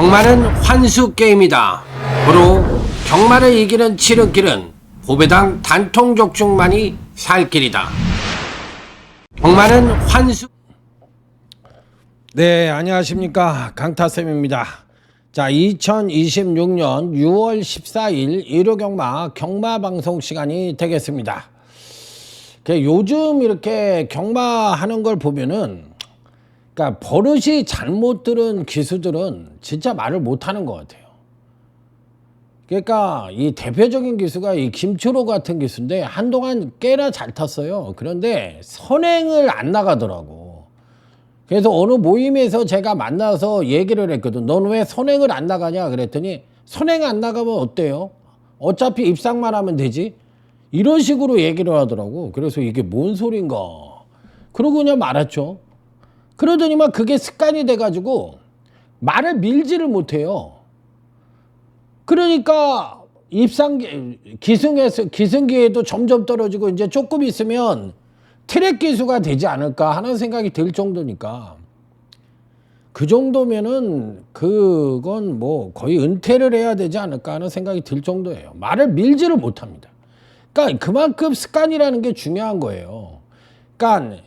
경마는 환수 게임이다. 고로 경마를 이기는 지름길은 보배당 단통족중만이 살 길이다. 경마는 환수. 네, 안녕하십니까, 강타쌤입니다. 자, 2026년 6월 14일 일요경마 경마방송 시간이 되겠습니다. 요즘 이렇게 경마하는 걸 보면은, 그러니까 버릇이 잘못 들은 기수들은 진짜 말을 못하는 것 같아요. 그러니까 이 대표적인 기수가 이 김초로 같은 기수인데 한동안 꽤나 잘 탔어요. 그런데 선행을 안 나가더라고. 그래서 어느 모임에서 제가 만나서 얘기를 했거든. 넌 왜 선행을 안 나가냐 그랬더니, 선행 안 나가면 어때요? 어차피 입상만 하면 되지? 이런 식으로 얘기를 하더라고. 그래서 이게 뭔 소린가. 그러고 그냥 말았죠. 그러더니만 그게 습관이 돼가지고 말을 밀지를 못해요. 그러니까 기승기에도 점점 떨어지고 이제 조금 있으면 트랙 기수가 되지 않을까 하는 생각이 들 정도니까, 그 정도면은 그건 뭐 거의 은퇴를 해야 되지 않을까 하는 생각이 들 정도예요. 말을 밀지를 못합니다. 그러니까 그만큼 습관이라는 게 중요한 거예요. 그러니까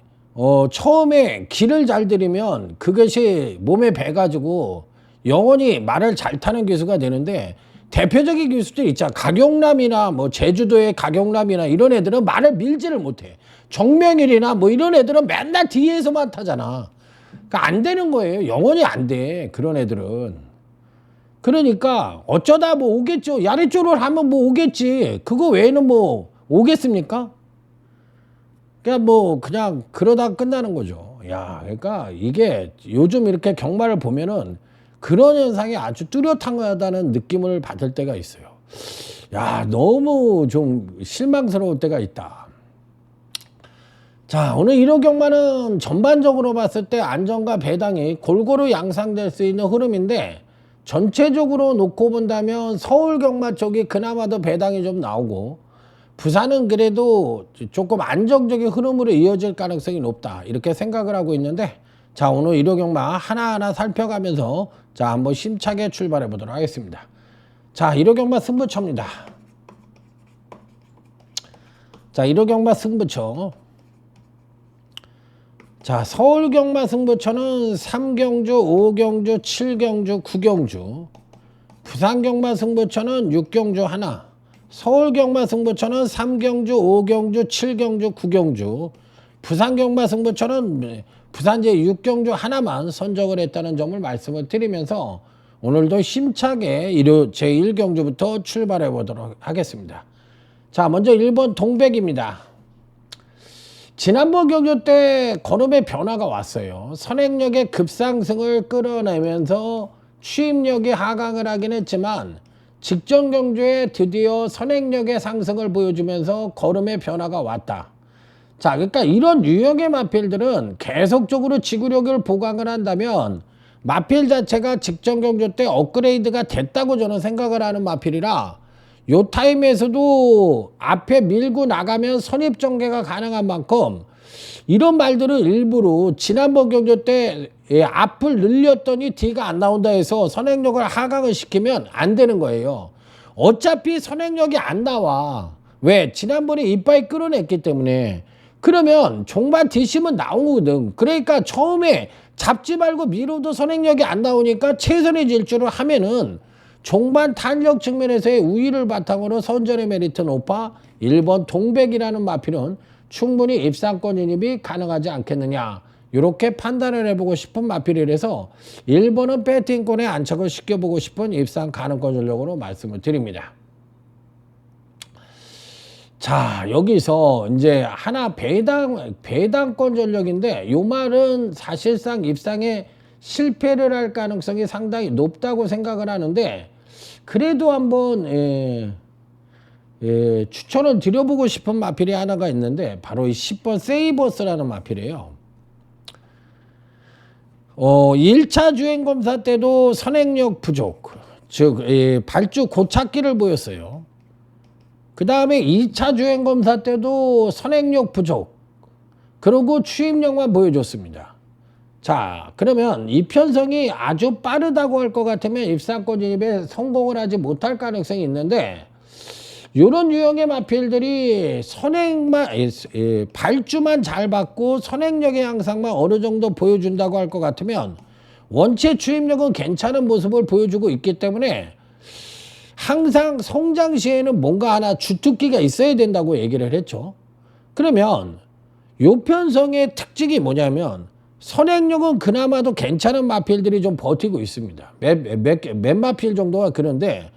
처음에 길을 잘 들이면 그것이 몸에 배가지고 영원히 말을 잘 타는 기수가 되는데, 대표적인 기수들 있잖아. 각용남이나 뭐 제주도의 각용남이나 이런 애들은 말을 밀지를 못해. 정명일이나 뭐 이런 애들은 맨날 뒤에서만 타잖아. 그러니까 안 되는 거예요. 영원히 안 돼, 그런 애들은. 그러니까 어쩌다 뭐 오겠죠. 야리쪼를 하면 뭐 오겠지. 그거 외에는 뭐 오겠습니까? 그냥 뭐 그냥 그러다 끝나는 거죠. 야, 그러니까 이게 요즘 이렇게 경마를 보면은 그런 현상이 아주 뚜렷하다는 느낌을 받을 때가 있어요. 야, 너무 좀 실망스러울 때가 있다. 자, 오늘 1호 경마는 전반적으로 봤을 때 안전과 배당이 골고루 양상될 수 있는 흐름인데, 전체적으로 놓고 본다면 서울 경마 쪽이 그나마도 배당이 좀 나오고, 부산은 그래도 조금 안정적인 흐름으로 이어질 가능성이 높다, 이렇게 생각을 하고 있는데, 자, 오늘 1호 경마 하나하나 살펴가면서 자, 한번 심차게 출발해 보도록 하겠습니다. 자, 1호 경마 승부처입니다. 자, 1호 경마 승부처. 자, 서울 경마 승부처는 3경주, 5경주, 7경주, 9경주. 부산 경마 승부처는 6경주 하나. 서울 경마 승부처는 3경주, 5경주, 7경주, 9경주. 부산 경마 승부처는 부산제 6경주 하나만 선정을 했다는 점을 말씀을 드리면서 오늘도 힘차게 제1경주부터 출발해 보도록 하겠습니다. 자, 먼저 1번 동백입니다. 지난번 경주 때 걸음의 변화가 왔어요. 선행력의 급상승을 끌어내면서 추임력이 하강을 하긴 했지만, 직전 경주에 드디어 선행력의 상승을 보여주면서 걸음의 변화가 왔다. 자, 그러니까 이런 유형의 마필들은 계속적으로 지구력을 보강을 한다면 마필 자체가 직전 경주 때 업그레이드가 됐다고 저는 생각을 하는 마필이라, 요 타임에서도 앞에 밀고 나가면 선입전개가 가능한 만큼 이런 말들을 일부러 지난번 경주 때 앞을 늘렸더니 뒤가 안 나온다 해서 선행력을 하강을 시키면 안 되는 거예요. 어차피 선행력이 안 나와. 왜? 지난번에 이빨 끌어냈기 때문에. 그러면 종반 뒷심은 나오거든. 그러니까 처음에 잡지 말고 밀어도 선행력이 안 나오니까 최선의 질주를 하면은 종반 탄력 측면에서의 우위를 바탕으로 선전의 메리트 높아 1번 동백이라는 마필은 충분히 입상권 진입이 가능하지 않겠느냐, 이렇게 판단을 해보고 싶은 마필이라서 1번은 배팅권에 안착을 시켜보고 싶은 입상 가능권 전력으로 말씀을 드립니다. 자, 여기서 이제 하나 배당권 전력인데, 이 말은 사실상 입상에 실패를 할 가능성이 상당히 높다고 생각을 하는데, 그래도 한번 추천을 드려보고 싶은 마필이 하나가 있는데, 바로 이 10번 세이버스라는 마필이에요. 1차 주행검사 때도 선행력 부족, 즉 발주 고착기를 보였어요. 그 다음에 2차 주행검사 때도 선행력 부족, 그리고 추임력만 보여줬습니다. 자, 그러면 이 편성이 아주 빠르다고 할 것 같으면 입상권 진입에 성공을 하지 못할 가능성이 있는데, 이런 유형의 마필들이 선행만, 발주만 잘 받고 선행력의 향상만 어느 정도 보여준다고 할 것 같으면 원체 추임력은 괜찮은 모습을 보여주고 있기 때문에 항상 성장 시에는 뭔가 하나 주특기가 있어야 된다고 얘기를 했죠. 그러면 요 편성의 특징이 뭐냐면 선행력은 그나마도 괜찮은 마필들이 좀 버티고 있습니다. 몇 마필 정도가 그런데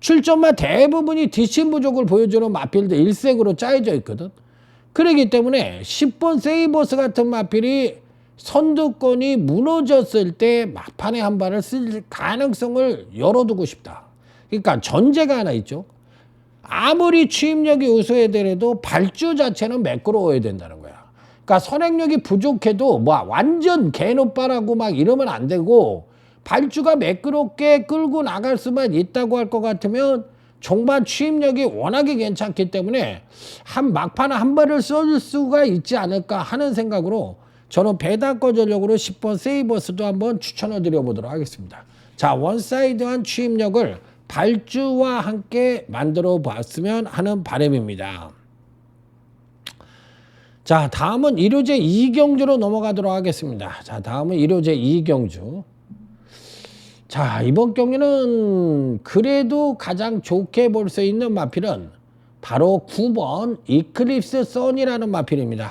출전마 대부분이 뒷심 부족을 보여주는 마필들 일색으로 짜여져 있거든. 그렇기 때문에 10번 세이버스 같은 마필이 선두권이 무너졌을 때 막판에 한 발을 쓸 가능성을 열어두고 싶다. 그러니까 전제가 하나 있죠. 아무리 추임력이 우수해더라도 발주 자체는 매끄러워야 된다는 거야. 그러니까 선행력이 부족해도 뭐 완전 개노빠라고 막 이러면 안 되고 발주가 매끄럽게 끌고 나갈 수만 있다고 할 것 같으면 종반 추임력이 워낙에 괜찮기 때문에 막판에 한 발을 쏠 수가 있지 않을까 하는 생각으로 저는 배당권 전력으로 10번 세이버스도 한번 추천을 드려보도록 하겠습니다. 자, 원사이드한 추임력을 발주와 함께 만들어 봤으면 하는 바람입니다. 자, 다음은 1호제 2경주로 넘어가도록 하겠습니다. 자, 다음은 1호제 2경주. 자, 이번 경기는 그래도 가장 좋게 볼 수 있는 마필은 바로 9번 이클립스 선이라는 마필입니다.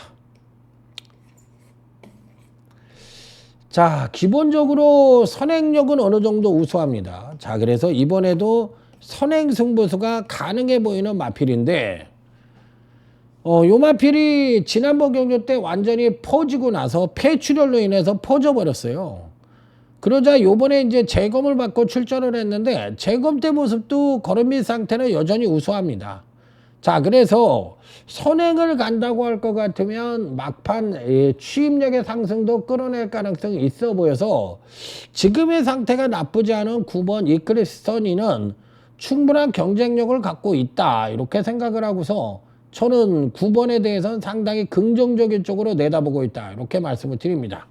자, 기본적으로 선행력은 어느 정도 우수합니다. 자, 그래서 이번에도 선행 승부수가 가능해 보이는 마필인데, 요 마필이 지난번 경주 때 완전히 퍼지고 나서 폐출혈로 인해서 퍼져버렸어요. 그러자 요번에 이제 재검을 받고 출전을 했는데 재검 때 모습도 걸음밑 상태는 여전히 우수합니다. 자, 그래서 선행을 간다고 할 것 같으면 막판 추임력의 상승도 끌어낼 가능성이 있어 보여서 지금의 상태가 나쁘지 않은 9번 이클립스 선이는 충분한 경쟁력을 갖고 있다, 이렇게 생각을 하고서 저는 9번에 대해서는 상당히 긍정적인 쪽으로 내다보고 있다, 이렇게 말씀을 드립니다.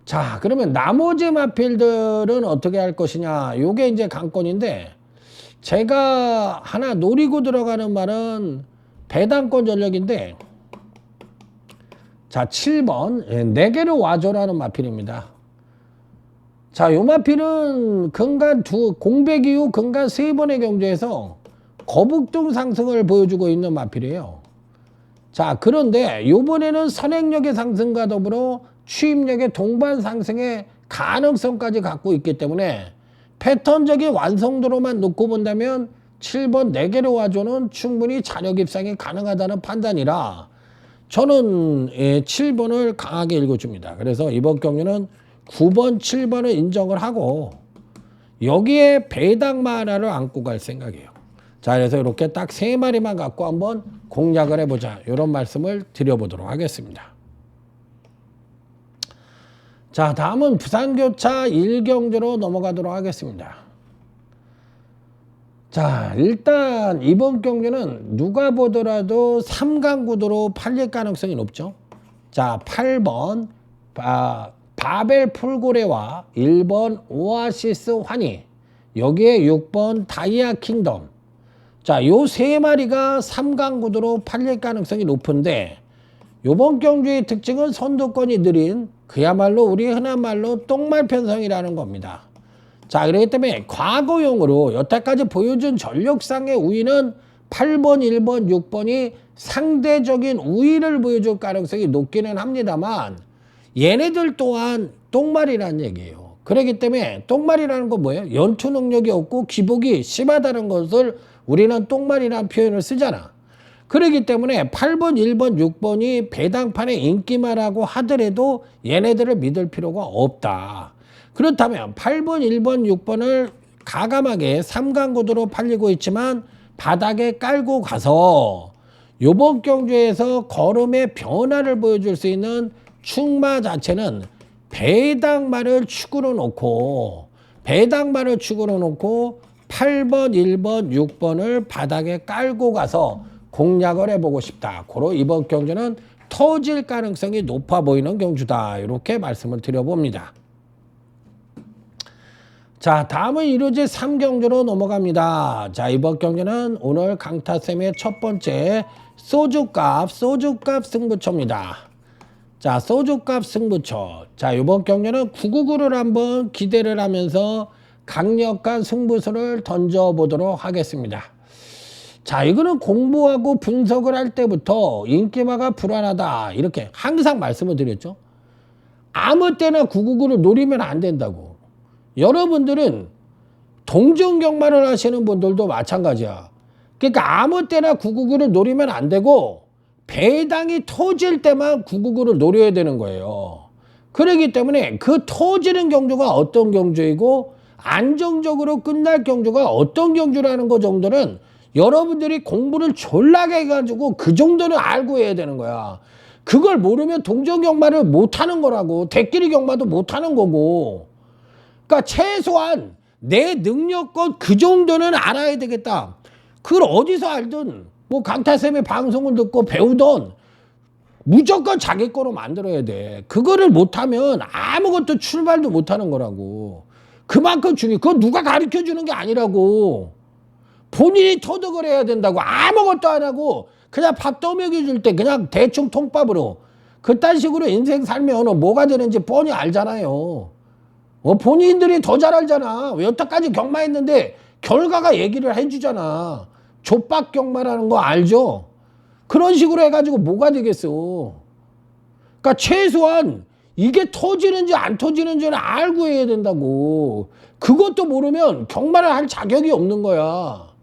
자, 그러면 나머지 마필들은 어떻게 할 것이냐, 요게 이제 관건인데, 제가 하나 노리고 들어가는 말은 배당권 전력인데, 자, 7번 4개를 와줘라는 마필입니다. 자, 요 마필은 공백 이후 근간 3번의 경주에서 거북등 상승을 보여주고 있는 마필이에요. 자, 그런데 요번에는 선행력의 상승과 더불어 추임력의 동반 상승의 가능성까지 갖고 있기 때문에 패턴적인 완성도로만 놓고 본다면 7번 4개로 와줘는 충분히 자력 입상이 가능하다는 판단이라 저는 7번을 강하게 읽어줍니다. 그래서 이번 경기는 9번, 7번을 인정을 하고 여기에 배당마 하나를 안고 갈 생각이에요. 자, 그래서 이렇게 딱 3마리만 갖고 한번 공략을 해보자, 이런 말씀을 드려보도록 하겠습니다. 자, 다음은 부산교차 1경주로 넘어가도록 하겠습니다. 자, 일단 이번 경주는 누가 보더라도 3강 구도로 팔릴 가능성이 높죠. 자, 8번 바벨 풀고래와 1번 오아시스 환희, 여기에 6번 다이아 킹덤. 자, 요 3마리가 3강 구도로 팔릴 가능성이 높은데, 요번 경주의 특징은 선두권이 느린 그야말로 우리 흔한 말로 똥말 편성이라는 겁니다. 자, 그렇기 때문에 과거용으로 여태까지 보여준 전력상의 우위는 8번, 1번, 6번이 상대적인 우위를 보여줄 가능성이 높기는 합니다만 얘네들 또한 똥말이라는 얘기예요. 그렇기 때문에 똥말이라는 건 뭐예요? 연투 능력이 없고 기복이 심하다는 것을 우리는 똥말이라는 표현을 쓰잖아. 그렇기 때문에 8번, 1번, 6번이 배당판에 인기만 하고 하더라도 얘네들을 믿을 필요가 없다. 그렇다면 8번, 1번, 6번을 가감하게 3강 구도로 팔리고 있지만 바닥에 깔고 가서 요번 경주에서 걸음의 변화를 보여줄 수 있는 충마 자체는 배당마를 축으로 놓고 8번, 1번, 6번을 바닥에 깔고 가서 공략을 해보고 싶다. 고로 이번 경주는 터질 가능성이 높아 보이는 경주다. 이렇게 말씀을 드려봅니다. 자, 다음은 1호지 3경주로 넘어갑니다. 자, 이번 경주는 오늘 강타쌤의 첫 번째 소주값 승부처입니다. 자, 소주값 승부처. 자, 이번 경주는 999를 한번 기대를 하면서 강력한 승부수를 던져보도록 하겠습니다. 자, 이거는 공부하고 분석을 할 때부터 인기마가 불안하다. 이렇게 항상 말씀을 드렸죠. 아무 때나 999를 노리면 안 된다고. 여러분들은 동전경마를 하시는 분들도 마찬가지야. 그러니까 아무 때나 999를 노리면 안 되고 배당이 터질 때만 999를 노려야 되는 거예요. 그렇기 때문에 그 터지는 경주가 어떤 경주이고 안정적으로 끝날 경주가 어떤 경주라는 거 정도는 여러분들이 공부를 졸라게 해가지고 그 정도는 알고 해야 되는 거야. 그걸 모르면 동전경마를 못하는 거라고. 대끼리 경마도 못하는 거고. 그러니까 최소한 내 능력껏 그 정도는 알아야 되겠다. 그걸 어디서 알든 뭐 강타쌤의 방송을 듣고 배우던 무조건 자기 거로 만들어야 돼. 그거를 못하면 아무것도 출발도 못하는 거라고. 그만큼 중요해. 그거 누가 가르쳐주는 게 아니라고. 본인이 터득을 해야 된다고. 아무것도 안 하고 그냥 밥 떠먹여줄 때 그냥 대충 통밥으로 그딴 식으로 인생 살면 뭐가 되는지 뻔히 알잖아요. 본인들이 더 잘 알잖아. 여태까지 경마했는데 결과가 얘기를 해주잖아. 족박 경마라는 거 알죠? 그런 식으로 해가지고 뭐가 되겠어. 그러니까 최소한 이게 터지는지 안 터지는지는 알고 해야 된다고. 그것도 모르면 경마를 할 자격이 없는 거야.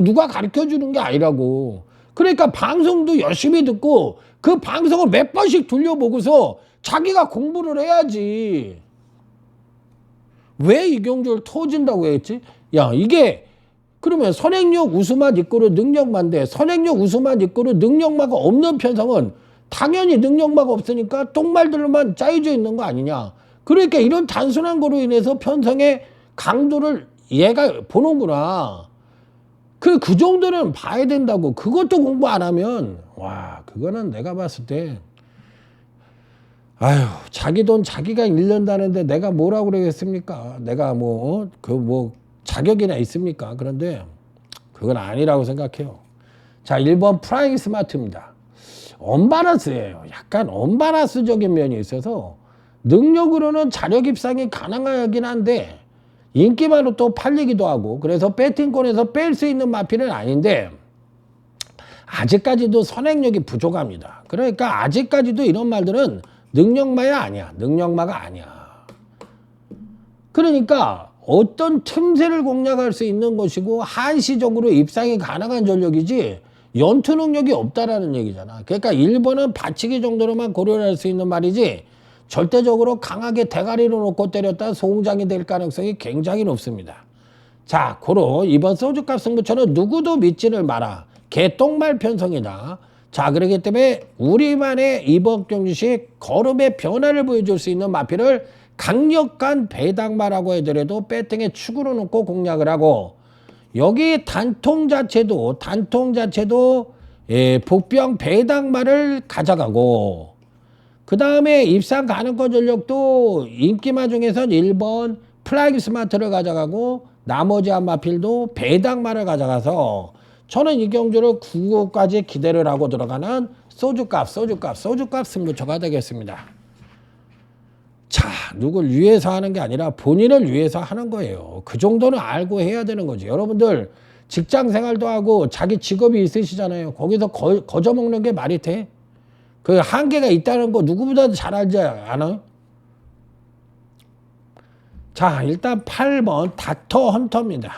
누가 가르쳐주는 게 아니라고. 그러니까 방송도 열심히 듣고 그 방송을 몇 번씩 돌려보고서 자기가 공부를 해야지. 왜 이 경주를 터진다고 했지? 야, 이게 그러면 선행력 우수만 이끌어 능력만데 선행력 우수만 이끌어 능력마가 없는 편성은 당연히 능력마가 없으니까 똥말들로만 짜여져 있는 거 아니냐. 그러니까 이런 단순한 거로 인해서 편성의 강도를 얘가 보는구나. 그 정도는 봐야 된다고. 그것도 공부 안 하면 와, 그거는 내가 봤을 때 아유, 자기 돈 자기가 잃는다는데 내가 뭐라고 그러겠습니까? 내가 자격이나 있습니까? 그런데 그건 아니라고 생각해요. 자, 1번 프라잉 스마트입니다. 언바라스예요. 약간 언바라스적인 면이 있어서 능력으로는 자력 입상이 가능하긴 한데 인기만으로 또 팔리기도 하고 그래서 배팅권에서 뺄 수 있는 마필은 아닌데 아직까지도 선행력이 부족합니다. 그러니까 아직까지도 이런 말들은 능력마야 아니야. 능력마가 아니야. 그러니까 어떤 틈새를 공략할 수 있는 것이고 한시적으로 입상이 가능한 전력이지 연투 능력이 없다라는 얘기잖아. 그러니까 1번은 받치기 정도로만 고려를 할 수 있는 말이지 절대적으로 강하게 대가리로 놓고 때렸다 소홍장이 될 가능성이 굉장히 높습니다. 자, 고로 이번 소주값 승부처는 누구도 믿지를 마라. 개똥말 편성이다. 자, 그렇기 때문에 우리만의 이번 경주식 걸음의 변화를 보여줄 수 있는 마필을 강력한 배당마라고 해더라도 배팅에 축으로 놓고 공략을 하고 여기 단통 자체도 복병 배당마를 가져가고 그 다음에 입상 가능권 전력도 인기마 중에선 1번 플라잉 스마트를 가져가고 나머지 한 마필도 배당마를 가져가서 저는 이 경주를 9호까지 기대를 하고 들어가는 소주값 승부처가 되겠습니다. 자, 누굴 위해서 하는 게 아니라 본인을 위해서 하는 거예요. 그 정도는 알고 해야 되는 거지. 여러분들 직장 생활도 하고 자기 직업이 있으시잖아요. 거기서 거저먹는 게 말이 돼? 그 한계가 있다는 거 누구보다도 잘 알지 않아요? 자, 일단 8번 닥터 헌터입니다.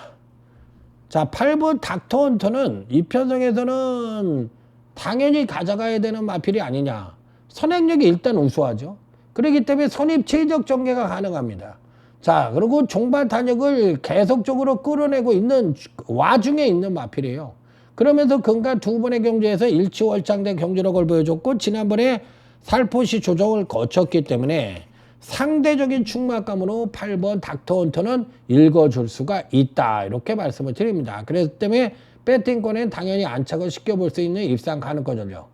자, 8번 닥터 헌터는 이 편성에서는 당연히 가져가야 되는 마필이 아니냐. 선행력이 일단 우수하죠. 그렇기 때문에 선입 최적 전개가 가능합니다. 자, 그리고 종반 탄력을 계속적으로 끌어내고 있는 와중에 있는 마필이에요. 그러면서 근간 두 번의 경주에서 일치월장된 경주력을 보여줬고 지난번에 살포시 조정을 거쳤기 때문에 상대적인 충막감으로 8번 닥터 헌터는 읽어줄 수가 있다. 이렇게 말씀을 드립니다. 그렇기 때문에 배팅권엔 당연히 안착을 시켜볼 수 있는 입상 가능권 전력.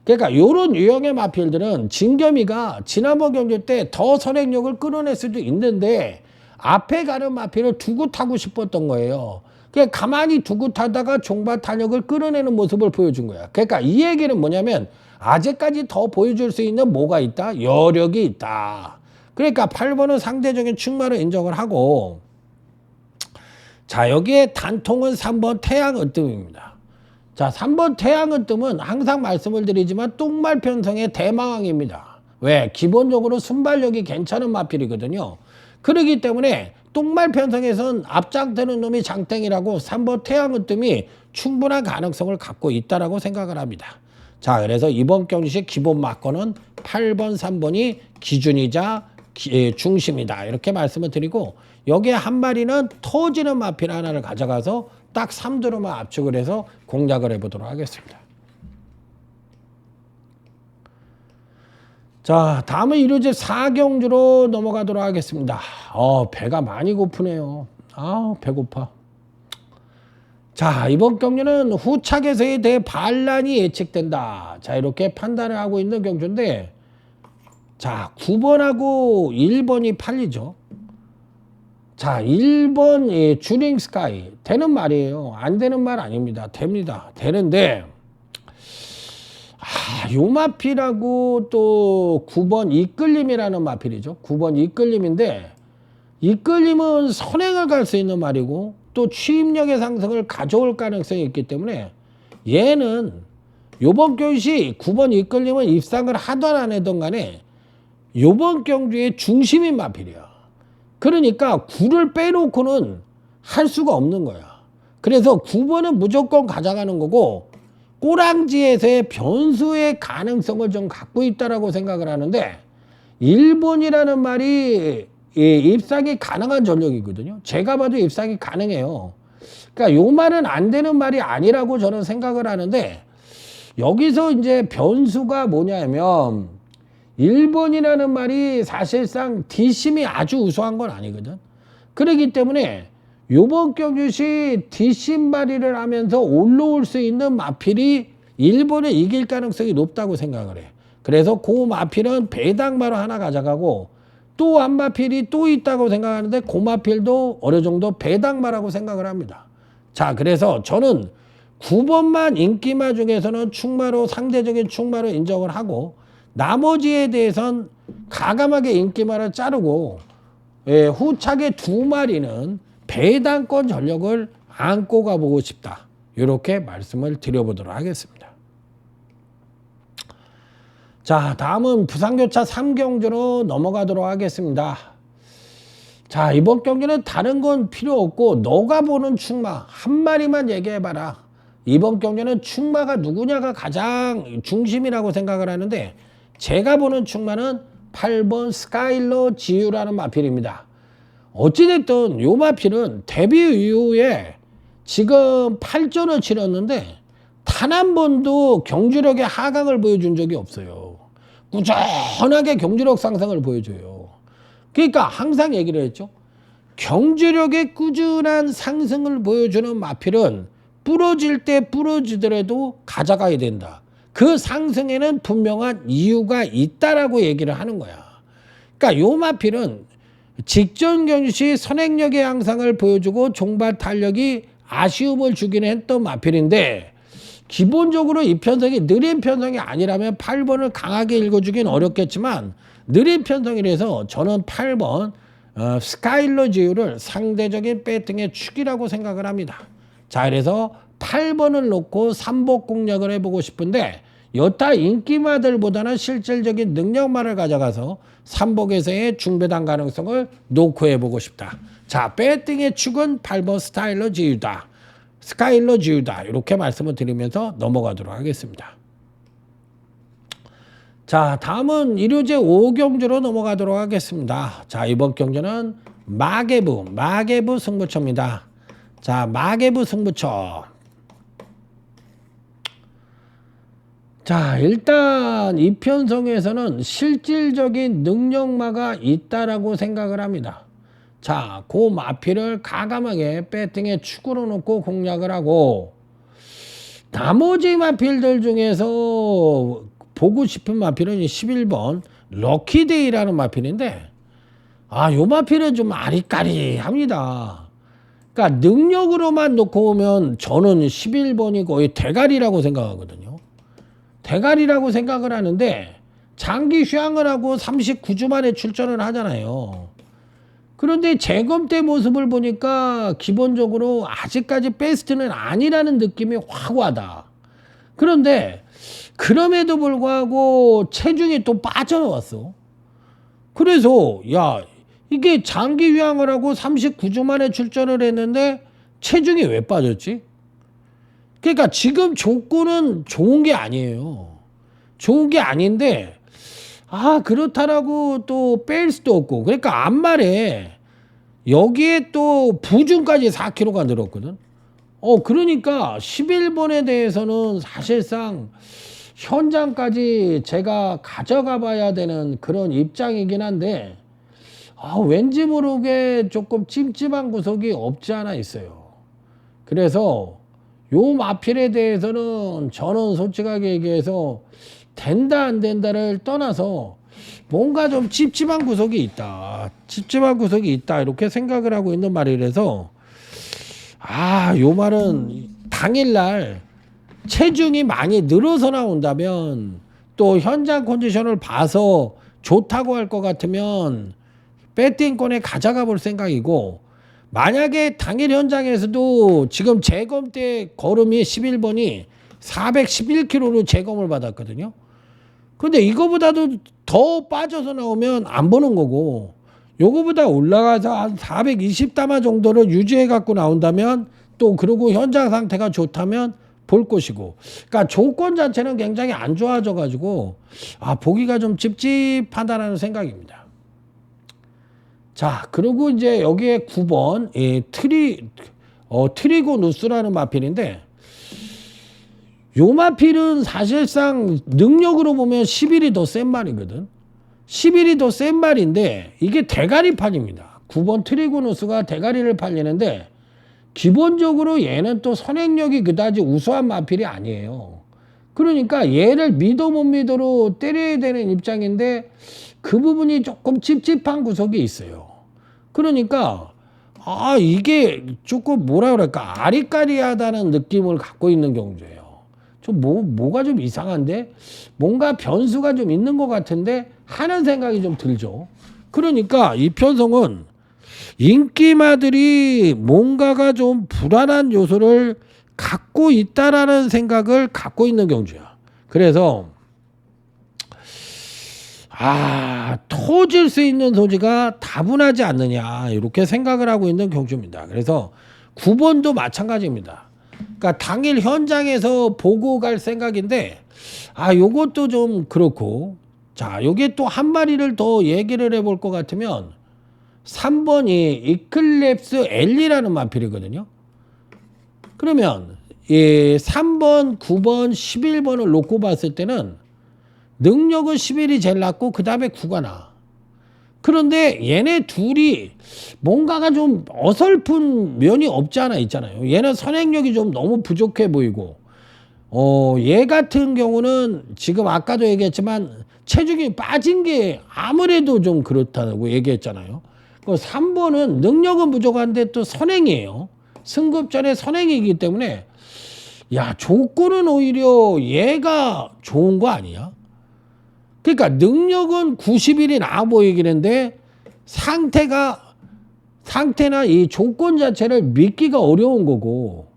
그러니까 이런 유형의 마필들은 진겸이가 지난번 경주 때 더 선행력을 끌어낼 수도 있는데 앞에 가는 마필을 두고 타고 싶었던 거예요. 그냥 가만히 두고 타다가 종반 탄력을 끌어내는 모습을 보여준 거야. 그러니까 이 얘기는 뭐냐면 아직까지 더 보여줄 수 있는 뭐가 있다? 여력이 있다. 그러니까 8번은 상대적인 충마를 인정을 하고, 자, 여기에 단통은 3번 태양 으뜸입니다. 자, 3번 태양 으뜸은 항상 말씀을 드리지만 똥말 편성의 대마왕입니다. 왜? 기본적으로 순발력이 괜찮은 마필이거든요. 그렇기 때문에 똥말 편성에선 앞장뜨는 놈이 장땡이라고 3번 태양 으뜸이 충분한 가능성을 갖고 있다라고 생각을 합니다. 자, 그래서 이번 경주시 기본 막건은 8번, 3번이 기준이자 중심이다. 이렇게 말씀을 드리고, 여기에 한 마리는 터지는 마필 하나를 가져가서 딱 3두로만 압축을 해서 공략을 해보도록 하겠습니다. 자, 다음은 일요제 4경주로 넘어가도록 하겠습니다. 배가 많이 고프네요. 배고파. 자, 이번 경주는 후착에서의 대반란이 예측된다. 자, 이렇게 판단을 하고 있는 경주인데, 자, 9번하고 1번이 팔리죠. 자, 1번 주링 스카이 되는 말이에요. 안 되는 말 아닙니다. 됩니다. 되는데 요 마필하고 또 9번 이끌림이라는 마필이죠. 9번 이끌림인데, 이끌림은 선행을 갈 수 있는 말이고 또 취입력의 상승을 가져올 가능성이 있기 때문에 얘는 요번 경주시 9번 이끌림은 입상을 하던 안 하던 간에 요번 경주의 중심인 마필이야. 그러니까 9를 빼놓고는 할 수가 없는 거야. 그래서 9번은 무조건 가져가는 거고, 꼬랑지에서의 변수의 가능성을 좀 갖고 있다라고 생각을 하는데, 1번이라는 말이 입상이 가능한 전력이거든요. 제가 봐도 입상이 가능해요. 그러니까 요 말은 안 되는 말이 아니라고 저는 생각을 하는데, 여기서 이제 변수가 뭐냐면 1번이라는 말이 사실상 뒷심이 아주 우수한 건 아니거든. 그렇기 때문에 요번 경주시 뒷심 발휘를 하면서 올라올 수 있는 마필이 1번에 이길 가능성이 높다고 생각을 해. 그래서 그 마필은 배당마로 하나 가져가고, 또 한 마필이 또 있다고 생각하는데 그 마필도 어느 정도 배당마라고 생각을 합니다. 자, 그래서 저는 9번만 인기마 중에서는 충마로, 상대적인 충마로 인정을 하고, 나머지에 대해서는 가감하게 인기마를 자르고, 후착의 두 마리는 배당권 전력을 안고 가보고 싶다. 이렇게 말씀을 드려보도록 하겠습니다. 자, 다음은 부산교차 3경주로 넘어가도록 하겠습니다. 자, 이번 경기는 다른 건 필요 없고 너가 보는 충마 한 마리만 얘기해봐라. 이번 경기는 충마가 누구냐가 가장 중심이라고 생각을 하는데, 제가 보는 충마는 8번 스카일러 지유라는 마필입니다. 어찌됐든 요 마필은 데뷔 이후에 지금 8전을 치렀는데 단 한 번도 경주력의 하강을 보여준 적이 없어요. 꾸준하게 경주력 상승을 보여줘요. 그러니까 항상 얘기를 했죠. 경주력의 꾸준한 상승을 보여주는 마필은 부러질 때 부러지더라도 가져가야 된다. 그 상승에는 분명한 이유가 있다라고 얘기를 하는 거야. 그러니까 요 마필은 직전 경주시 선행력의 향상을 보여주고 종발 탄력이 아쉬움을 주기는 했던 마필인데, 기본적으로 이 편성이 느린 편성이 아니라면 8번을 강하게 읽어주긴 어렵겠지만 느린 편성이라서 저는 8번 스카일러 지유를 상대적인 배팅의 축이라고 생각을 합니다. 자, 그래서 8번을 놓고 3복 공략을 해보고 싶은데, 여타 인기마들보다는 실질적인 능력만을 가져가서 3복에서의 중배당 가능성을 놓고 해보고 싶다. 자, 배팅의 축은 8번 스타일러 지유다. 스카일러 지유다. 이렇게 말씀을 드리면서 넘어가도록 하겠습니다. 자, 다음은 일요제 5경주로 넘어가도록 하겠습니다. 자, 이번 경주는 마개부 승부처입니다. 자, 마개부 승부처. 자, 일단 이 편성에서는 실질적인 능력마가 있다라고 생각을 합니다. 자, 그 마필을 가감하게 배팅에 축으로 놓고 공략을 하고, 나머지 마필들 중에서 보고 싶은 마필은 11번 럭키데이라는 마필인데 요 마필은 좀 아리까리합니다. 그러니까 능력으로만 놓고 보면 저는 11번이 거의 대가리라고 생각하거든요. 대가리라고 생각을 하는데 장기 휴양을 하고 39주 만에 출전을 하잖아요. 그런데 재검 때 모습을 보니까 기본적으로 아직까지 베스트는 아니라는 느낌이 확 와다. 그런데 그럼에도 불구하고 체중이 또 빠져나왔어. 그래서 이게 장기 휴양을 하고 39주 만에 출전을 했는데 체중이 왜 빠졌지? 그러니까 지금 조건은 좋은 게 아니에요. 좋은 게 아닌데 그렇다라고 또 뺄 수도 없고. 그러니까 앞말에 여기에 또 부중까지 4kg가 늘었거든. 그러니까 11번에 대해서는 사실상 현장까지 제가 가져가 봐야 되는 그런 입장이긴 한데 왠지 모르게 조금 찜찜한 구석이 없지 않아 있어요. 그래서 요 마필에 대해서는 저는 솔직하게 얘기해서 된다 안 된다를 떠나서 뭔가 좀 찝찝한 구석이 있다. 찝찝한 구석이 있다. 이렇게 생각을 하고 있는 말이라서 요 말은 당일날 체중이 많이 늘어서 나온다면 또 현장 컨디션을 봐서 좋다고 할 것 같으면 배팅권에 가져가 볼 생각이고, 만약에 당일 현장에서도 지금 재검 때 걸음이 11번이 411kg로 재검을 받았거든요. 근데 이거보다도 더 빠져서 나오면 안 보는 거고, 요거보다 올라가서 한 420담화 정도를 유지해 갖고 나온다면 또 그리고 현장 상태가 좋다면 볼 것이고, 그러니까 조건 자체는 굉장히 안 좋아져 가지고 보기가 좀 찝찝하다라는 생각입니다. 자, 그리고 이제 여기에 9번 트리고 누스라는 마필인데, 요 마필은 사실상 능력으로 보면 11이 더 센 말이거든. 11이 더 센 말인데 이게 대가리판입니다. 9번 트리고누스가 대가리를 팔리는데 기본적으로 얘는 또 선행력이 그다지 우수한 마필이 아니에요. 그러니까 얘를 믿어 못 믿어로 때려야 되는 입장인데 그 부분이 조금 찝찝한 구석이 있어요. 그러니까 이게 조금 뭐라 그럴까, 아리까리하다는 느낌을 갖고 있는 경주예요. 좀 뭐가 좀 이상한데 뭔가 변수가 좀 있는 것 같은데 하는 생각이 좀 들죠. 그러니까 이 편성은 인기마들이 뭔가가 좀 불안한 요소를 갖고 있다라는 생각을 갖고 있는 경주야. 그래서 터질 수 있는 소지가 다분하지 않느냐 이렇게 생각을 하고 있는 경주입니다. 그래서 9번도 마찬가지입니다. 그러니까 당일 현장에서 보고 갈 생각인데 요것도 좀 그렇고, 자, 요게 또 한 마리를 더 얘기를 해볼 것 같으면 3번이 이클립스 엘리라는 마필이거든요. 그러면 3번, 9번, 11번을 놓고 봤을 때는 능력은 11이 제일 낮고 그 다음에 9가 나. 그런데 얘네 둘이 뭔가가 좀 어설픈 면이 없지 않아 있잖아요. 얘는 선행력이 좀 너무 부족해 보이고, 얘 같은 경우는 지금 아까도 얘기했지만 체중이 빠진 게 아무래도 좀 그렇다고 얘기했잖아요. 3번은 능력은 부족한데 또 선행이에요. 승급전에 선행이기 때문에 조건은 오히려 얘가 좋은 거 아니야? 그러니까 능력은 91이 나아 보이긴 한데 상태나 이 조건 자체를 믿기가 어려운 거고,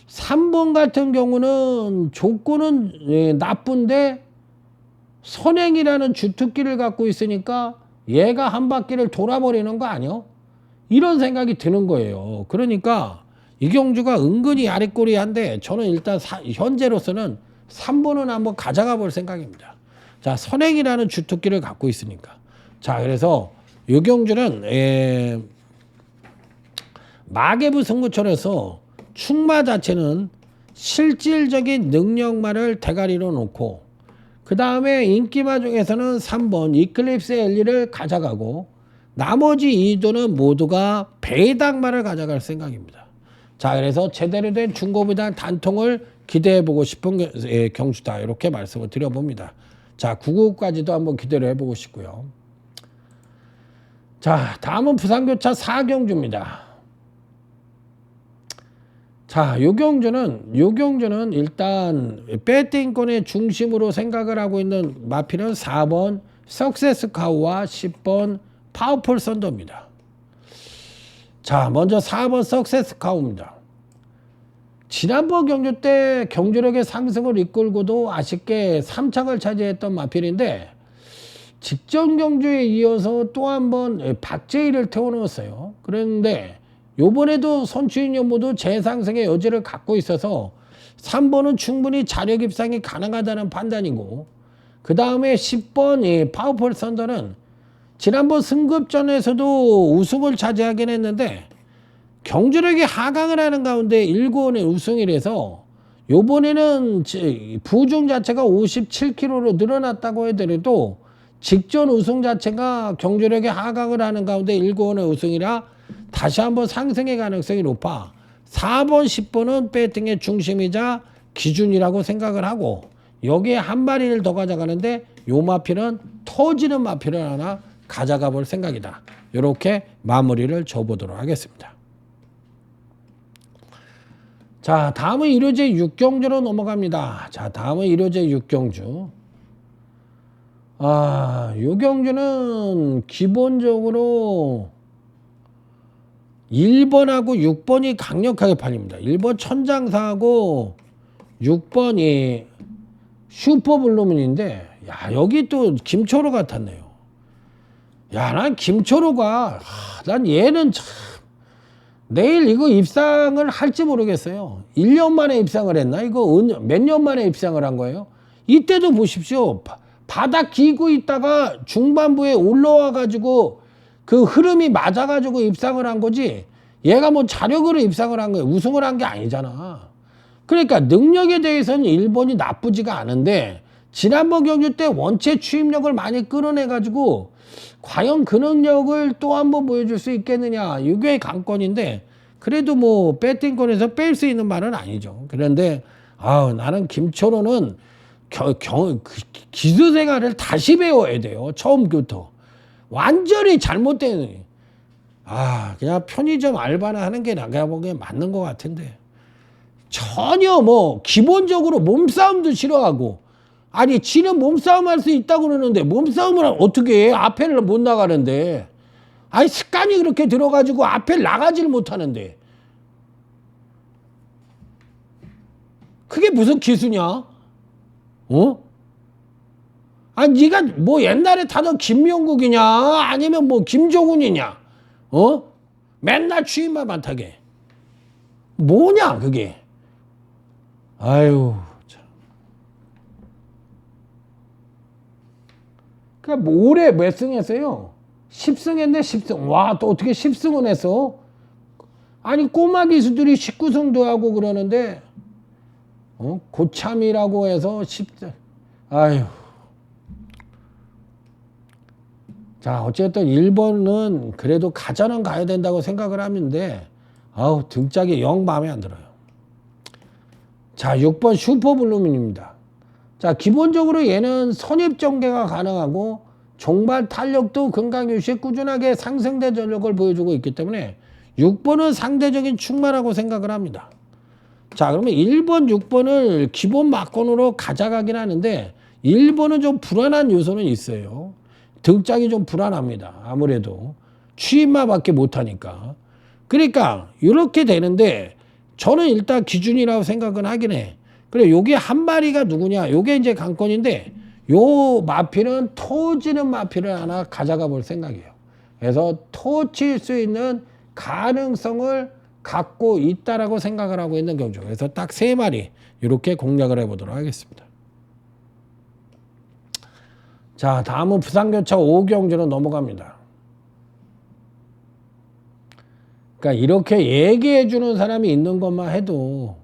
3번 같은 경우는 조건은 나쁜데 선행이라는 주특기를 갖고 있으니까 얘가 한 바퀴를 돌아버리는 거 아니야? 이런 생각이 드는 거예요. 그러니까 이 경주가 은근히 아리꼬리한데 저는 일단 현재로서는 3번은 한번 가져가 볼 생각입니다. 자, 선행이라는 주특기를 갖고 있으니까. 자, 그래서 이 경주는 마계부 승부처에서 충마 자체는 실질적인 능력만을 대가리로 놓고, 그 다음에 인기마 중에서는 3번 이클립스 엘리를 가져가고 나머지 2도는 모두가 배당만을 가져갈 생각입니다. 자, 그래서 제대로 된 중고비단 단통을 기대해보고 싶은 경주다. 이렇게 말씀을 드려봅니다. 자, 9구까지도 한번 기대를 해보고 싶고요. 자, 다음은 부산교차 4경주입니다. 자, 요 경주는 일단 배팅권의 중심으로 생각을 하고 있는 마필은 4번 석세스 카우와 10번 파워풀 썬더입니다. 자, 먼저 4번 석세스 카우입니다. 지난번 경주 때 경주력의 상승을 이끌고도 아쉽게 3착을 차지했던 마필인데 직전 경주에 이어서 또 한 번 박제일을 태워놓았어요. 그런데 요번에도 선추인 연보도 재상승의 여지를 갖고 있어서 3번은 충분히 자력 입상이 가능하다는 판단이고, 그 다음에 10번 파워풀 썬더는 지난번 승급전에서도 우승을 차지하긴 했는데 경주력이 하강을 하는 가운데 1구원의 우승이라서 요번에는 부중 자체가 57kg로 늘어났다고 해더라도 직전 우승 자체가 경주력이 하강을 하는 가운데 1구원의 우승이라 다시 한번 상승의 가능성이 높아 4번, 10번은 배팅의 중심이자 기준이라고 생각을 하고, 여기에 한 마리를 더 가져가는데 요 마필은 터지는 마필을 하나 가져가 볼 생각이다. 이렇게 마무리를 줘보도록 하겠습니다. 자, 다음은 1호제 6경주로 넘어갑니다. 자, 다음은 1호제 6경주. 요 경주는 기본적으로 1번하고 6번이 강력하게 팔립니다. 1번 천장사하고 6번이 슈퍼블루문인데, 야, 여기 또 김초로 같았네요. 야, 난 김초로가, 난 얘는 참, 내일 이거 입상을 할지 모르겠어요. 1년 만에 입상을 했나? 이거 몇 년 만에 입상을 한 거예요? 이때도 보십시오. 바닥 기고 있다가 중반부에 올라와 가지고 그 흐름이 맞아 가지고 입상을 한 거지, 얘가 뭐 자력으로 입상을 한 거예요. 우승을 한 게 아니잖아. 그러니까 능력에 대해서는 1번이 나쁘지가 않은데 지난번 경주 때 원체 추임력을 많이 끌어내 가지고 과연 그 능력을 또 한번 보여줄 수 있겠느냐, 이게 관건인데, 그래도 뭐 배팅권에서 뺄 수 있는 말은 아니죠. 그런데 나는 김초로는 기술 생활을 다시 배워야 돼요. 처음부터. 완전히 잘못된, 그냥 편의점 알바나 하는 게 내가 보기엔 맞는 것 같은데, 전혀 뭐 기본적으로 몸싸움도 싫어하고, 아니 지는 몸싸움 할 수 있다고 그러는데 몸싸움을 어떻게 해? 앞에를 못 나가는데, 아니 습관이 그렇게 들어가지고 앞에 나가지를 못하는데, 그게 무슨 기수냐? 네가 뭐 옛날에 타던 김명국이냐 아니면 뭐 김종훈이냐? 맨날 취임만 많다게 뭐냐 그게? 아유 참. 그러니까 뭐 올해 몇 승 했어요? 10승 했네. 10승. 와, 또 어떻게 10승은 했어? 아니 꼬마 기수들이 19승도 하고 그러는데 고참이라고 해서 10승. 아유. 자, 어쨌든 1번은 그래도 가자는 가야 된다고 생각을 하는데 등짝이 영 마음에 안 들어요. 자, 6번 슈퍼블루민입니다. 자, 기본적으로 얘는 선입 전개가 가능하고 종발 탄력도 건강 유지에 꾸준하게 상승된 전력을 보여주고 있기 때문에 6번은 상대적인 충만하고 생각을 합니다. 자, 그러면 1번, 6번을 기본 막권으로 가져가긴 하는데 1번은 좀 불안한 요소는 있어요. 등짝이 좀 불안합니다. 아무래도 취임마밖에 못하니까. 그러니까 이렇게 되는데 저는 일단 기준이라고 생각은 하긴 해. 그래, 요게 한 마리가 누구냐? 요게 이제 관건인데, 요 마필은 터지는 마필을 하나 가져가 볼 생각이에요. 그래서 터칠 수 있는 가능성을 갖고 있다라고 생각을 하고 있는 경주. 그래서 딱 3마리 이렇게 공략을 해보도록 하겠습니다. 자, 다음은 부산교차 5경주로 넘어갑니다. 그러니까 이렇게 얘기해 주는 사람이 있는 것만 해도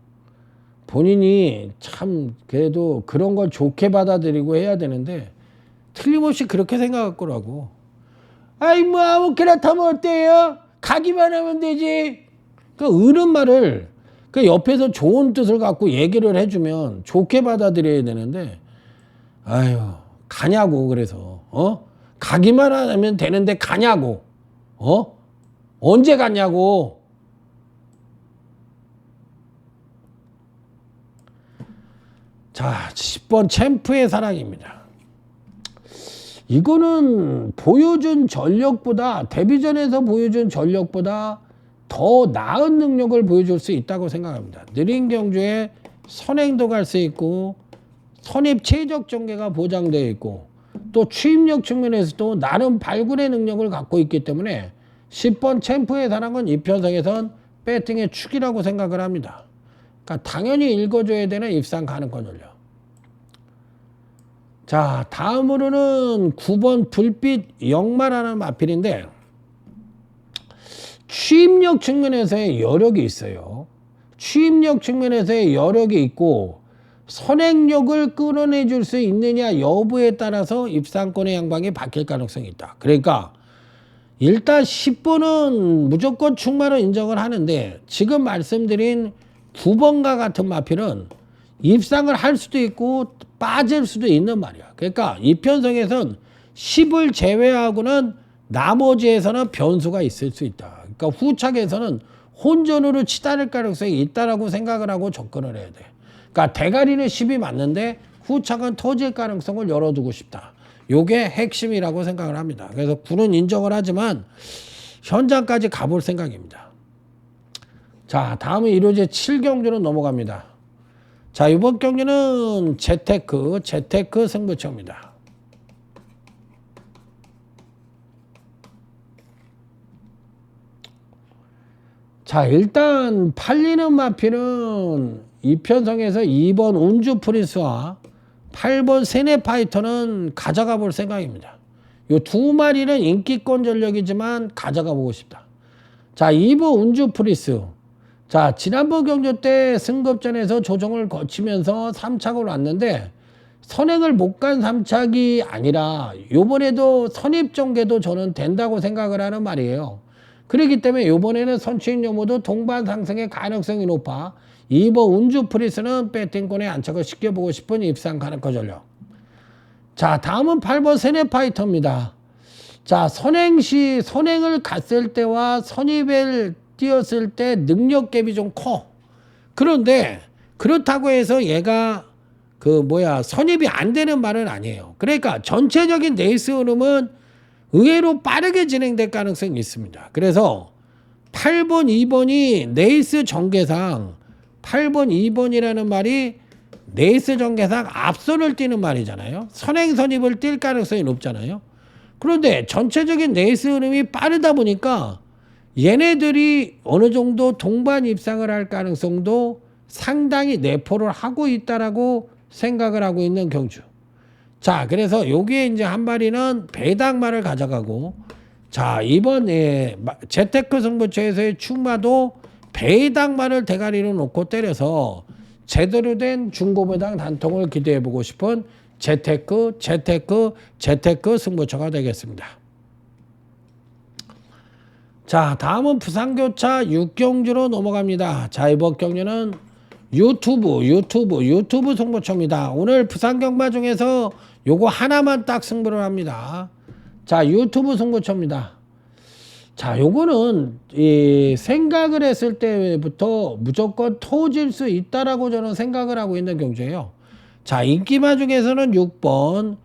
본인이 참 그래도 그런 걸 좋게 받아들이고 해야 되는데, 틀림없이 그렇게 생각할 거라고. 아이 뭐 아무렇게나 타면 어때요? 가기만 하면 되지. 그 어른 말을 그 옆에서 좋은 뜻을 갖고 얘기를 해주면 좋게 받아들여야 되는데, 아유, 가냐고, 그래서, 가기만 하면 되는데 가냐고, 언제 갔냐고. 자, 10번 챔프의 사랑입니다. 이거는 보여준 전력보다, 데뷔전에서 보여준 전력보다 더 나은 능력을 보여줄 수 있다고 생각합니다. 느린 경주에 선행도 갈 수 있고 선입 최적 전개가 보장되어 있고 또 추임력 측면에서도 나름 발군의 능력을 갖고 있기 때문에 10번 챔프의 사랑은 이 편성에선 배팅의 축이라고 생각을 합니다. 그러니까 당연히 읽어줘야 되는 입상 가능권을요. 자, 다음으로는 9번 불빛 역마라는 마필인데 추임력 측면에서의 여력이 있어요. 추임력 측면에서의 여력이 있고 선행력을 끌어내줄 수 있느냐 여부에 따라서 입상권의 양방이 바뀔 가능성이 있다. 그러니까 일단 10번은 무조건 충만을 인정을 하는데 지금 말씀드린 9번과 같은 마필은 입상을 할 수도 있고 빠질 수도 있는 말이야. 그러니까 이 편성에선 10을 제외하고는 나머지에서는 변수가 있을 수 있다. 그러니까 후착에서는 혼전으로 치달을 가능성이 있다라고 생각을 하고 접근을 해야 돼. 그러니까 대가리는 10이 맞는데 후착은 터질 가능성을 열어두고 싶다. 요게 핵심이라고 생각을 합니다. 그래서 9는 인정을 하지만 현장까지 가볼 생각입니다. 자, 다음은 1호제 7경주로 넘어갑니다. 자, 이번 경기는 재테크 승부처입니다. 자, 일단 팔리는 마필은 이 편성에서 2번 운주 프린스와 8번 세네파이터는 가져가 볼 생각입니다. 이 두 마리는 인기권 전력이지만 가져가 보고 싶다. 자, 2번 운주 프린스. 자, 지난번 경주 때 승급전에서 조정을 거치면서 3착을 왔는데 선행을 못 간 3착이 아니라 요번에도 선입전개도 저는 된다고 생각을 하는 말이에요. 그렇기 때문에 요번에는 선취인 여모도 동반 상승의 가능성이 높아 2번 운주 프리스는 배팅권에 안착을 시켜보고 싶은 입상 가능성 전력. 자, 다음은 8번 세네파이터입니다. 자, 선행을 갔을 때와 선입을 뛰었을 때 능력 갭이 좀 커. 그런데 그렇다고 해서 얘가 선입이 안 되는 말은 아니에요. 그러니까 전체적인 레이스 흐름은 의외로 빠르게 진행될 가능성이 있습니다. 그래서 8번, 2번이 레이스 전개상 8번, 2번이라는 말이 레이스 전개상 앞선을 뛰는 말이잖아요. 선행, 선입을 뛸 가능성이 높잖아요. 그런데 전체적인 레이스 흐름이 빠르다 보니까 얘네들이 어느 정도 동반 입상을 할 가능성도 상당히 내포를 하고 있다라고 생각을 하고 있는 경주. 자, 그래서 여기에 이제 한 마리는 배당마를 가져가고, 자, 이번 재테크 승부처에서의 충마도 배당마를 대가리로 놓고 때려서 제대로 된 중고배당 단통을 기대해보고 싶은 재테크 승부처가 되겠습니다. 자, 다음은 부산교차 6경주로 넘어갑니다. 자, 이번 경주는 유튜브 승부처입니다. 오늘 부산 경마 중에서 요거 하나만 딱 승부를 합니다. 자, 유튜브 승부처입니다. 자, 요거는 생각을 했을 때부터 무조건 터질 수 있다라고 저는 생각을 하고 있는 경주예요. 자, 인기마 중에서는 6번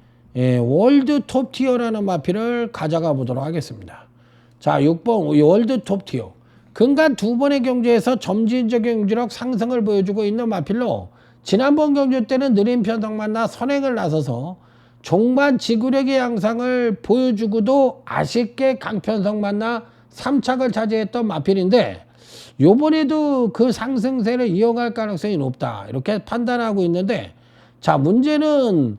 월드 톱티어라는 마필을 가져가 보도록 하겠습니다. 자, 6번 월드 톱티어. 근간 두 번의 경주에서 점진적 경주력 상승을 보여주고 있는 마필로 지난번 경주 때는 느린 편성 만나 선행을 나서서 종반 지구력의 양상을 보여주고도 아쉽게 강편성 만나 3착을 차지했던 마필인데 요번에도 그 상승세를 이어갈 가능성이 높다 이렇게 판단하고 있는데, 자, 문제는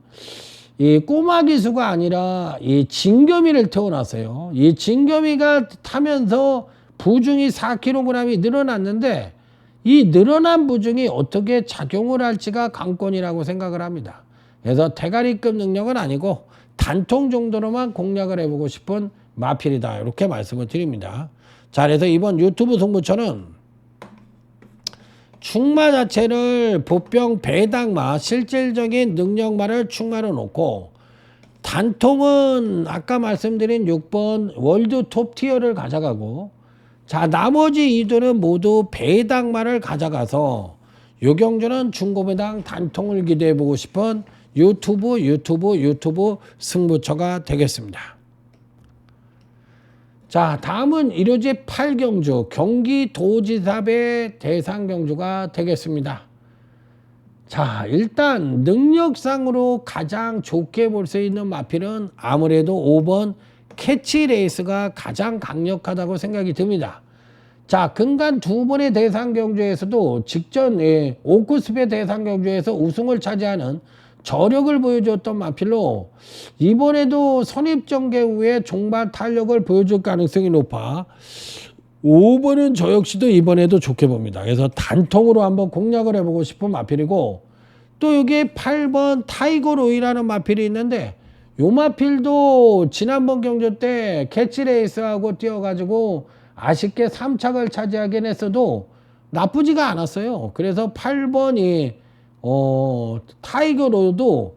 이 꼬마 기수가 아니라 이 진겸이를 태어났어요. 이 진겸이가 타면서 부중이 4kg이 늘어났는데 이 늘어난 부중이 어떻게 작용을 할지가 관건이라고 생각을 합니다. 그래서 대가리급 능력은 아니고 단통 정도로만 공략을 해보고 싶은 마필이다 이렇게 말씀을 드립니다. 자, 그래서 이번 유튜브 승부처는 충마 자체를 보병 배당마 실질적인 능력마를 충마로 놓고 단통은 아까 말씀드린 6번 월드 톱티어를 가져가고 자 나머지 2도는 모두 배당마를 가져가서 요경주는 중고배당 단통을 기대해보고 싶은 유튜브 승부처가 되겠습니다. 자 다음은 1호지 8경주 경기도지사배 대상경주가 되겠습니다. 자 일단 능력상으로 가장 좋게 볼 수 있는 마필은 아무래도 5번 캐치레이스가 가장 강력하다고 생각이 듭니다. 자 근간 두 번의 대상경주에서도 직전 오크스배 대상경주에서 우승을 차지하는 저력을 보여줬던 마필로 이번에도 선입전개 후에 종반 탄력을 보여줄 가능성이 높아 5번은 저 역시도 이번에도 좋게 봅니다. 그래서 단통으로 한번 공략을 해보고 싶은 마필이고 또 여기에 8번 타이거 로이라는 마필이 있는데 요 마필도 지난번 경주 때 캐치레이스하고 뛰어가지고 아쉽게 3착을 차지하긴 했어도 나쁘지가 않았어요. 그래서 8번이 타이거로도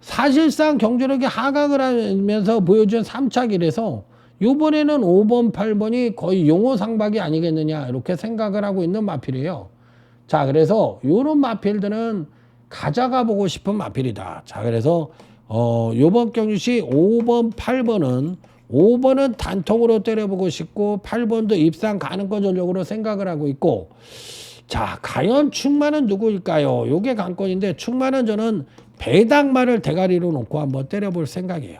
사실상 경주력이 하강을 하면서 보여준 3착이라서 이번에는 5번, 8번이 거의 용호상박이 아니겠느냐 이렇게 생각을 하고 있는 마필이에요. 자 그래서 이런 마필들은 가져가 보고 싶은 마필이다. 자 그래서 요번 경주시 5번, 8번은 5번은 단통으로 때려보고 싶고 8번도 입상 가능권 전력으로 생각을 하고 있고 자 과연 충마는 누구일까요? 요게 관건인데 충마는 저는 배당마를 대가리로 놓고 한번 때려볼 생각이에요.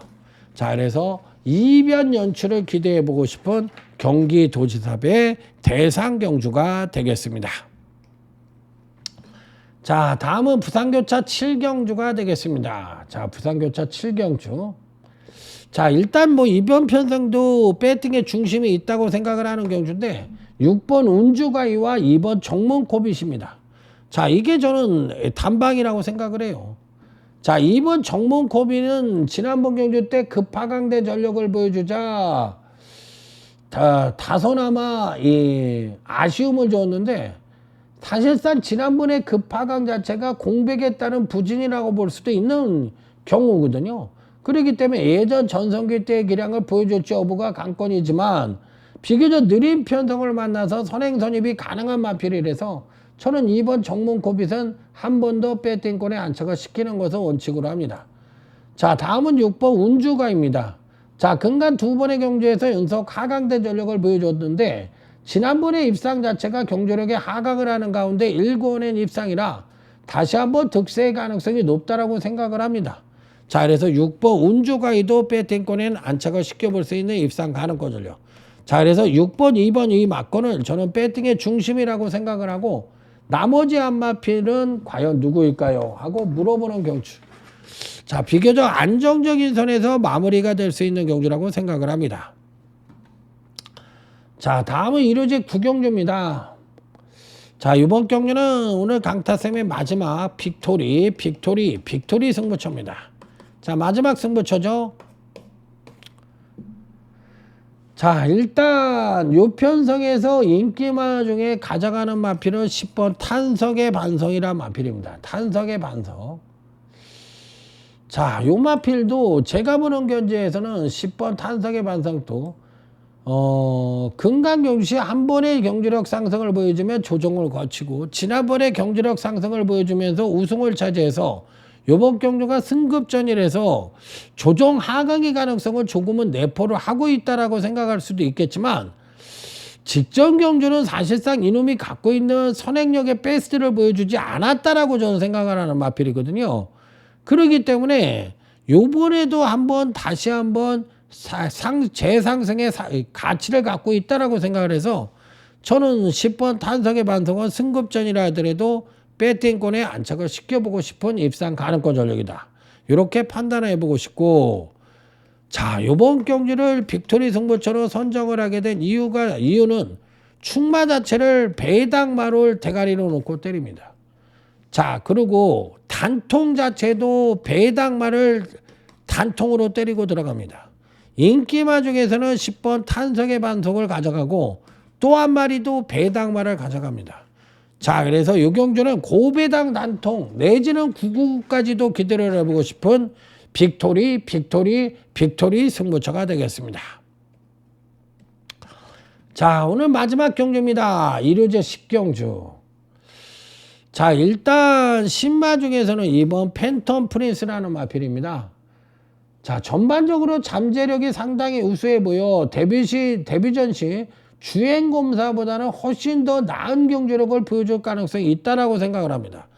자 그래서 이변 연출을 기대해보고 싶은 경기도지사배 대상경주가 되겠습니다. 자 다음은 부산교차 7경주가 되겠습니다. 자 부산교차 7경주 자 일단 뭐 이변 편성도 배팅의 중심이 있다고 생각을 하는 경주인데 6번 운주가이와 2번 정문코빗입니다. 자 이게 저는 단방이라고 생각을 해요. 자 2번 정문코빗은 지난번 경주 때 급하강대 전력을 보여주자 다소나마 아쉬움을 줬는데 사실상 지난번에 급하강 자체가 공백에 따른 부진이라고 볼 수도 있는 경우거든요. 그렇기 때문에 예전 전성기 때의 기량을 보여줄지 여부가 관건이지만 비교적 느린 편성을 만나서 선행선입이 가능한 마필이라서 저는 2번 정문코빗은 한 번 더 배팅권에 안착을 시키는 것을 원칙으로 합니다. 자 다음은 6번 운주가입니다. 자 근간 두 번의 경주에서 연속 하강대 전력을 보여줬는데 지난번에 입상 자체가 경주력에 하강을 하는 가운데 1권의 입상이라 다시 한번 득세의 가능성이 높다라고 생각을 합니다. 자 그래서 6번 운주가이도 배팅권에는 안착을 시켜볼 수 있는 입상 가능권 전력. 자 그래서 6번, 2번 이 막권을 저는 배팅의 중심이라고 생각을 하고 나머지 한 마필은 과연 누구일까요? 하고 물어보는 경주. 자 비교적 안정적인 선에서 마무리가 될 수 있는 경주라고 생각을 합니다. 자 다음은 1호지 9경주입니다. 자 이번 경주는 오늘 강타쌤의 마지막 빅토리 승부처입니다. 자 마지막 승부처죠. 자 일단 요 편성에서 인기마 중에 가져가는 마필은 10번 탄석의 반성이란 마필입니다. 탄석의 반성. 자 요 마필도 제가 보는 견지에서는 10번 탄석의 반성도 근간 경주시 한 번의 경주력 상승을 보여주면 조정을 거치고 지난번에 경주력 상승을 보여주면서 우승을 차지해서 요번 경주가 승급전이라서 조정 하강의 가능성을 조금은 내포를 하고 있다라고 생각할 수도 있겠지만 직전 경주는 사실상 이놈이 갖고 있는 선행력의 베스트를 보여주지 않았다라고 저는 생각을 하는 마필이거든요. 그렇기 때문에 요번에도 다시 한번 재상승의 가치를 갖고 있다라고 생각을 해서 저는 10번 탄석의 반성은 승급전이라 하더라도 배팅권에 안착을 시켜보고 싶은 입상 가능권 전력이다. 이렇게 판단을 해보고 싶고 자 요번 경주를 빅토리 승부처로 선정을 하게 된 이유는 충마 자체를 배당마를 대가리로 놓고 때립니다. 자 그리고 단통 자체도 배당마를 단통으로 때리고 들어갑니다. 인기마 중에서는 10번 탄석의 반석을 가져가고 또 한 마리도 배당마를 가져갑니다. 자, 그래서 이 경주는 고배당 단통 내지는 9구까지도 기대를 해보고 싶은 빅토리 승부처가 되겠습니다. 자, 오늘 마지막 경주입니다. 일요제 10경주. 자, 일단 신마 중에서는 이번 팬텀 프린스라는 마필입니다. 자, 전반적으로 잠재력이 상당히 우수해 보여 데뷔전 시 주행검사보다는 훨씬 더 나은 경주력을 보여줄 가능성이 있다라고 생각을 합니다.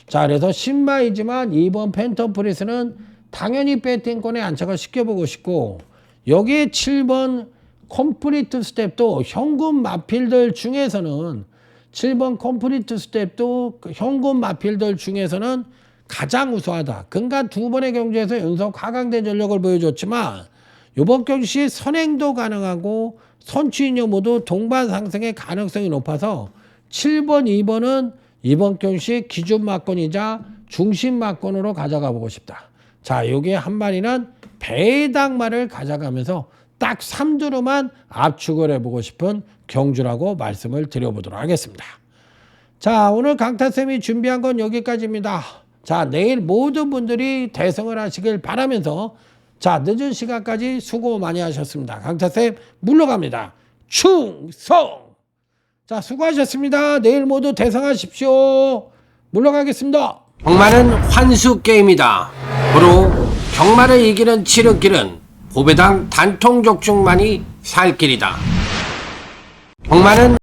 자, 그래서 신마이지만 이번 팬텀 프린스는 당연히 배팅권에 안착을 시켜보고 싶고, 여기에 7번 컴플리트 스텝도 현금 마필들 중에서는 7번 컴플리트 스텝도 현금 마필들 중에서는 가장 우수하다. 그러니까 두 번의 경주에서 연속 하강된 전력을 보여줬지만 이번 경시 선행도 가능하고 선취인여 모두 동반 상승의 가능성이 높아서 7번, 2번은 이번 경시 기준 막권이자 중심 막권으로 가져가 보고 싶다. 자, 요게 한 마리는 배당마를 가져가면서 딱 3두루만 압축을 해보고 싶은 경주라고 말씀을 드려보도록 하겠습니다. 자, 오늘 강타쌤이 준비한 건 여기까지입니다. 자, 내일 모든 분들이 대성을 하시길 바라면서, 자, 늦은 시간까지 수고 많이 하셨습니다. 강타쌤 물러갑니다. 충성! 자, 수고하셨습니다. 내일 모두 대성하십시오. 물러가겠습니다. 경마는 환수 게임이다. 고로 경마를 이기는 지름길은 고배당 단통 족중만이 살 길이다. 경마는